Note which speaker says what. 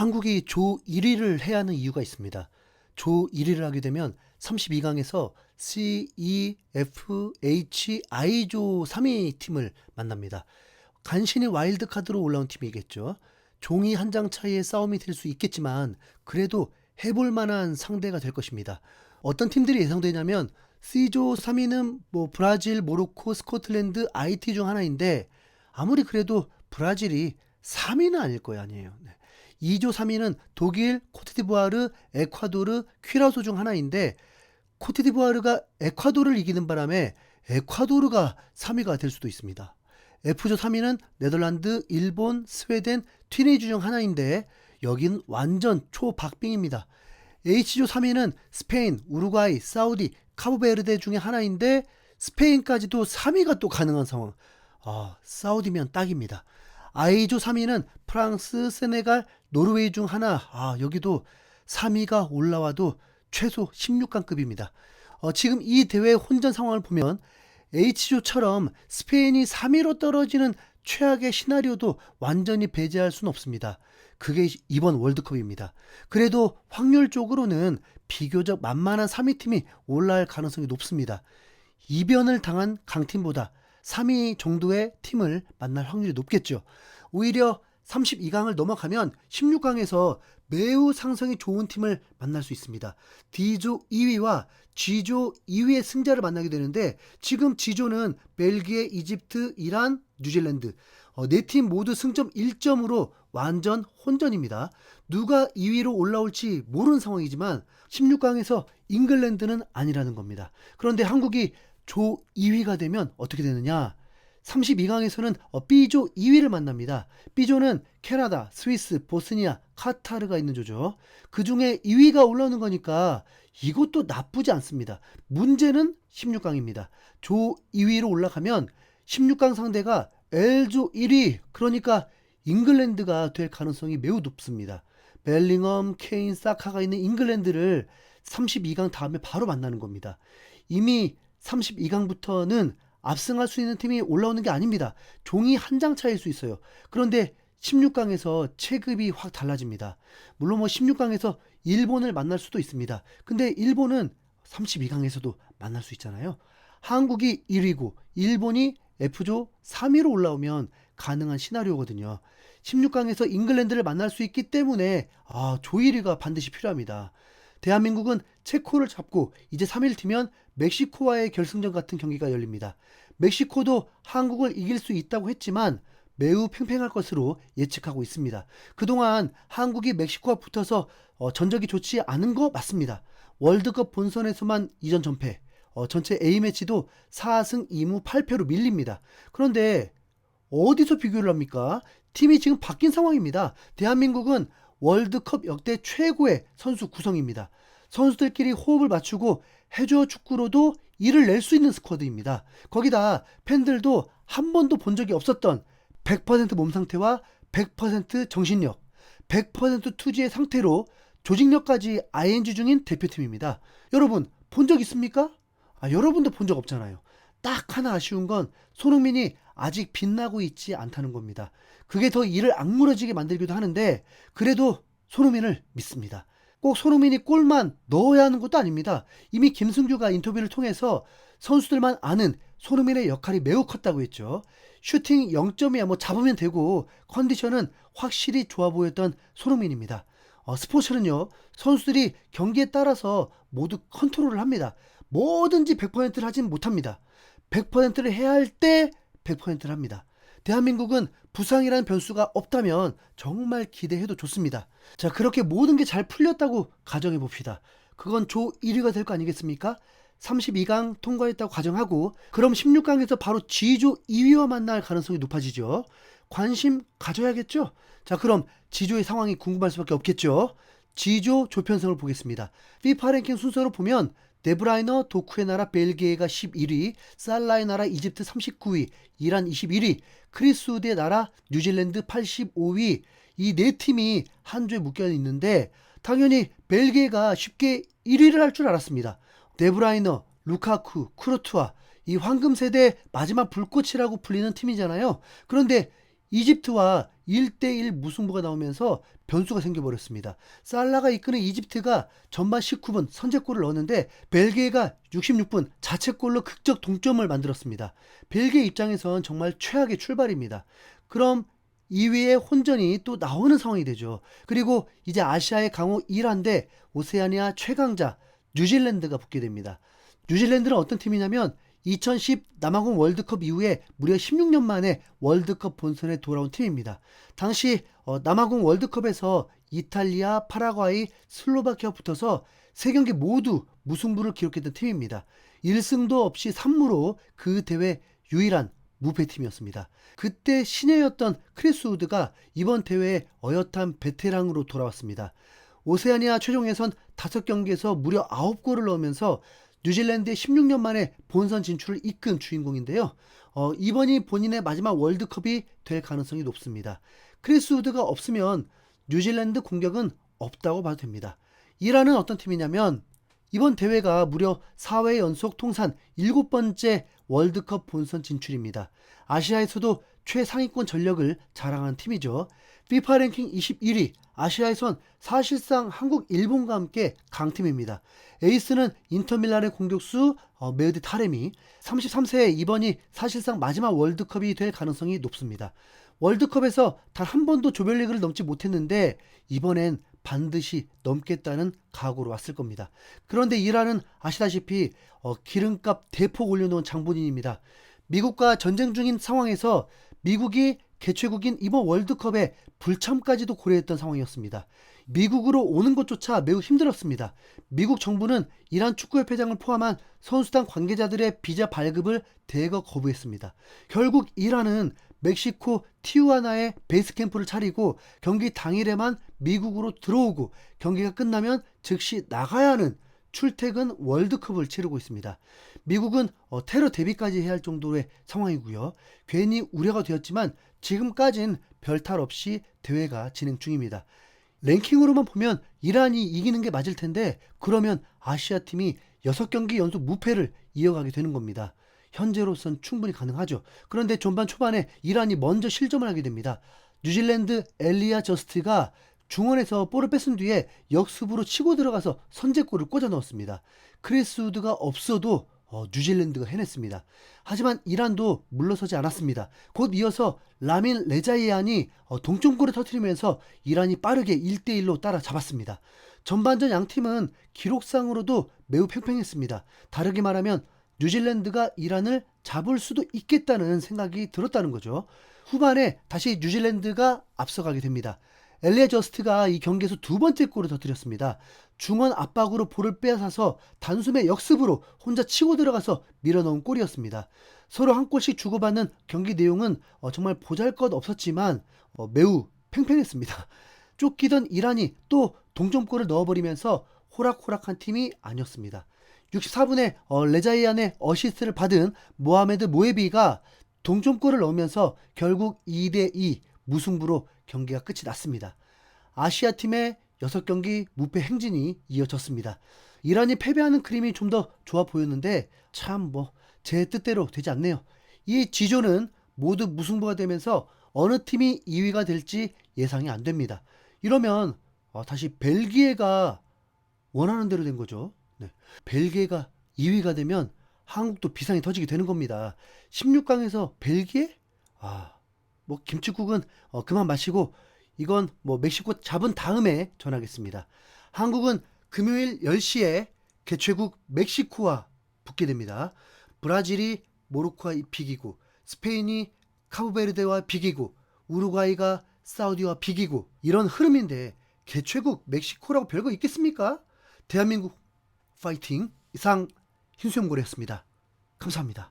Speaker 1: 한국이 조 1위를 해야 하는 이유가 있습니다. 조 1위를 하게 되면 32강에서 C, E, F, H, I조 3위 팀을 만납니다. 간신히 와일드카드로 올라온 팀이겠죠. 종이 한 장 차이의 싸움이 될 수 있겠지만 그래도 해볼 만한 상대가 될 것입니다. 어떤 팀들이 예상되냐면 C조 3위는 브라질, 모로코, 스코틀랜드, IT 중 하나인데 아무리 그래도 브라질이 3위는 아닐 거예요. 아니에요. 네. 2조 3위는 독일, 코트디부아르, 에콰도르, 퀴라소 중 하나인데 코트디부아르가 에콰도르를 이기는 바람에 에콰도르가 3위가 될 수도 있습니다. F조 3위는 네덜란드, 일본, 스웨덴, 튀니지 중 하나인데 여긴 완전 초박빙입니다. H조 3위는 스페인, 우루과이, 사우디, 카보베르데 중에 하나인데 스페인까지도 3위가 또 가능한 상황. 사우디면 딱입니다. I조 3위는 프랑스, 세네갈, 노르웨이 중 하나. 여기도 3위가 올라와도 최소 16강급입니다. 지금 이 대회 혼전 상황을 보면 H조처럼 스페인이 3위로 떨어지는 최악의 시나리오도 완전히 배제할 수는 없습니다. 그게 이번 월드컵입니다. 그래도 확률적으로는 비교적 만만한 3위 팀이 올라갈 가능성이 높습니다. 이변을 당한 강팀보다 3위 정도의 팀을 만날 확률이 높겠죠. 오히려 32강을 넘어가면 16강에서 매우 상성이 좋은 팀을 만날 수 있습니다. D조 2위와 G조 2위의 승자를 만나게 되는데 지금 G조는 벨기에, 이집트, 이란, 뉴질랜드 네 팀 모두 승점 1점으로 완전 혼전입니다. 누가 2위로 올라올지 모르는 상황이지만 16강에서 잉글랜드는 아니라는 겁니다. 그런데 한국이 조 2위가 되면 어떻게 되느냐? 32강에서는 B조 2위를 만납니다. B조는 캐나다, 스위스, 보스니아, 카타르가 있는 조죠. 그 중에 2위가 올라오는 거니까 이것도 나쁘지 않습니다. 문제는 16강입니다. 조 2위로 올라가면 16강 상대가 L조 1위, 그러니까 잉글랜드가 될 가능성이 매우 높습니다. 벨링엄, 케인, 사카가 있는 잉글랜드를 32강 다음에 바로 만나는 겁니다. 이미 32강부터는 압승할 수 있는 팀이 올라오는 게 아닙니다. 종이 한 장 차일 수 있어요. 그런데 16강에서 체급이 확 달라집니다. 물론 16강에서 일본을 만날 수도 있습니다. 근데 일본은 32강에서도 만날 수 있잖아요. 한국이 1위고 일본이 F조 3위로 올라오면 가능한 시나리오거든요. 16강에서 잉글랜드를 만날 수 있기 때문에 조 1위가 반드시 필요합니다. 대한민국은 체코를 잡고 이제 3위를 뛰면 멕시코와의 결승전 같은 경기가 열립니다. 멕시코도 한국을 이길 수 있다고 했지만 매우 팽팽할 것으로 예측하고 있습니다. 그동안 한국이 멕시코와 붙어서 전적이 좋지 않은 거 맞습니다. 월드컵 본선에서만 2전 전패, 전체 A매치도 4승 2무 8패로 밀립니다. 그런데 어디서 비교를 합니까? 팀이 지금 바뀐 상황입니다. 대한민국은 월드컵 역대 최고의 선수 구성입니다. 선수들끼리 호흡을 맞추고 해저 축구로도 일을 낼 수 있는 스쿼드입니다. 거기다 팬들도 한 번도 본 적이 없었던 100% 몸 상태와 100% 정신력, 100% 투지의 상태로 조직력까지 ING 중인 대표팀입니다. 여러분 본 적 있습니까? 여러분도 본 적 없잖아요. 딱 하나 아쉬운 건 손흥민이 아직 빛나고 있지 않다는 겁니다. 그게 더 일을 악물어지게 만들기도 하는데 그래도 손흥민을 믿습니다. 꼭 손흥민이 골만 넣어야 하는 것도 아닙니다. 이미 김승규가 인터뷰를 통해서 선수들만 아는 손흥민의 역할이 매우 컸다고 했죠. 슈팅 0점이야 잡으면 되고 컨디션은 확실히 좋아 보였던 손흥민입니다. 스포츠는요, 선수들이 경기에 따라서 모두 컨트롤을 합니다. 뭐든지 100%를 하진 못합니다. 100%를 해야 할 때 100%를 합니다. 대한민국은 부상이라는 변수가 없다면 정말 기대해도 좋습니다. 자, 그렇게 모든 게 잘 풀렸다고 가정해 봅시다. 그건 조 1위가 될 거 아니겠습니까? 32강 통과했다고 가정하고 그럼 16강에서 바로 G조 2위와 만날 가능성이 높아지죠. 관심 가져야겠죠? 자, 그럼 G조의 상황이 궁금할 수밖에 없겠죠. G조 조편성을 보겠습니다. FIFA 랭킹 순서로 보면 데브라이너, 도쿠의 나라 벨기에가 11위, 살라의 나라 이집트 39위, 이란 21위, 크리스 우드의 나라 뉴질랜드 85위, 이 네 팀이 한 조에 묶여 있는데 당연히 벨기에가 쉽게 1위를 할 줄 알았습니다. 데브라이너, 루카쿠, 크로투아, 이 황금세대 마지막 불꽃이라고 불리는 팀이잖아요. 그런데 이집트와 1대1 무승부가 나오면서 변수가 생겨버렸습니다. 살라가 이끄는 이집트가 전반 19분 선제골을 넣었는데 벨기에가 66분 자책골로 극적 동점을 만들었습니다. 벨기에 입장에선 정말 최악의 출발입니다. 그럼 2위의 혼전이 또 나오는 상황이 되죠. 그리고 이제 아시아의 강호 이란 대 오세아니아 최강자 뉴질랜드가 붙게 됩니다. 뉴질랜드는 어떤 팀이냐면 2010 남아공 월드컵 이후에 무려 16년 만에 월드컵 본선에 돌아온 팀입니다. 당시 남아공 월드컵에서 이탈리아, 파라과이, 슬로바키아 붙어서 3경기 모두 무승부를 기록했던 팀입니다. 1승도 없이 3무로 그 대회 유일한 무패팀이었습니다. 그때 신예였던 크리스 우드가 이번 대회에 어엿한 베테랑으로 돌아왔습니다. 오세아니아 최종 예선 5경기에서 무려 9골을 넣으면서 뉴질랜드의 16년 만에 본선 진출을 이끈 주인공인데요. 이번이 본인의 마지막 월드컵이 될 가능성이 높습니다. 크리스 우드가 없으면 뉴질랜드 공격은 없다고 봐도 됩니다. 이란은 어떤 팀이냐면 이번 대회가 무려 4회 연속 통산 7번째 월드컵 본선 진출입니다. 아시아에서도 최상위권 전력을 자랑하는 팀이죠. FIFA 랭킹 21위, 아시아에선 사실상 한국, 일본과 함께 강팀입니다. 에이스는 인터밀란의 공격수 메흐디 타레미, 33세에 이번이 사실상 마지막 월드컵이 될 가능성이 높습니다. 월드컵에서 단 한 번도 조별리그를 넘지 못했는데 이번엔 반드시 넘겠다는 각오로 왔을 겁니다. 그런데 이란은 아시다시피 기름값 대폭 올려놓은 장본인입니다. 미국과 전쟁 중인 상황에서 미국이 개최국인 이번 월드컵에 불참까지도 고려했던 상황이었습니다. 미국으로 오는 것조차 매우 힘들었습니다. 미국 정부는 이란 축구협회장을 포함한 선수단 관계자들의 비자 발급을 대거 거부했습니다. 결국 이란은 멕시코 티후아나에 베이스 캠프를 차리고 경기 당일에만 미국으로 들어오고 경기가 끝나면 즉시 나가야 하는 출퇴근 월드컵을 치르고 있습니다. 미국은 테러 대비까지 해야 할 정도의 상황이고요. 괜히 우려가 되었지만 지금까지는 별탈 없이 대회가 진행 중입니다. 랭킹으로만 보면 이란이 이기는 게 맞을 텐데 그러면 아시아 팀이 6경기 연속 무패를 이어가게 되는 겁니다. 현재로선 충분히 가능하죠. 그런데 전반 초반에 이란이 먼저 실점을 하게 됩니다. 뉴질랜드 엘리아 저스트가 중원에서 볼을 뺏은 뒤에 역습으로 치고 들어가서 선제골을 꽂아 넣었습니다. 크리스 우드가 없어도 뉴질랜드가 해냈습니다. 하지만 이란도 물러서지 않았습니다. 곧 이어서 라민 레자이안이 동점골을 터뜨리면서 이란이 빠르게 1대1로 따라잡았습니다. 전반전 양팀은 기록상으로도 매우 팽팽했습니다. 다르게 말하면 뉴질랜드가 이란을 잡을 수도 있겠다는 생각이 들었다는 거죠. 후반에 다시 뉴질랜드가 앞서가게 됩니다. 엘리아 저스트가 이 경기에서 2번째 골을 터뜨렸습니다. 중원 압박으로 볼을 빼앗아서 단숨에 역습으로 혼자 치고 들어가서 밀어넣은 골이었습니다. 서로 한 골씩 주고받는 경기 내용은 정말 보잘것없었지만 매우 팽팽했습니다. 쫓기던 이란이 또 동점골을 넣어버리면서 호락호락한 팀이 아니었습니다. 64분에 레자이안의 어시스트를 받은 모하메드 모에비가 동점골을 넣으면서 결국 2대2 무승부로 경기가 끝이 났습니다. 아시아 팀의 6경기 무패 행진이 이어졌습니다. 이란이 패배하는 그림이 좀 더 좋아 보였는데 참 제 뜻대로 되지 않네요. 이 G조는 모두 무승부가 되면서 어느 팀이 2위가 될지 예상이 안 됩니다. 이러면 다시 벨기에가 원하는 대로 된 거죠. 네. 벨기에가 2위가 되면 한국도 비상이 터지게 되는 겁니다. 16강에서 벨기에? 김치국은 그만 마시고 이건 멕시코 잡은 다음에 전하겠습니다. 한국은 금요일 10시에 개최국 멕시코와 붙게 됩니다. 브라질이 모로코와 비기고 스페인이 카보베르데와 비기고 우루과이가 사우디와 비기고 이런 흐름인데 개최국 멕시코라고 별거 있겠습니까? 대한민국 파이팅. 이상 흰수염고래였습니다. 감사합니다.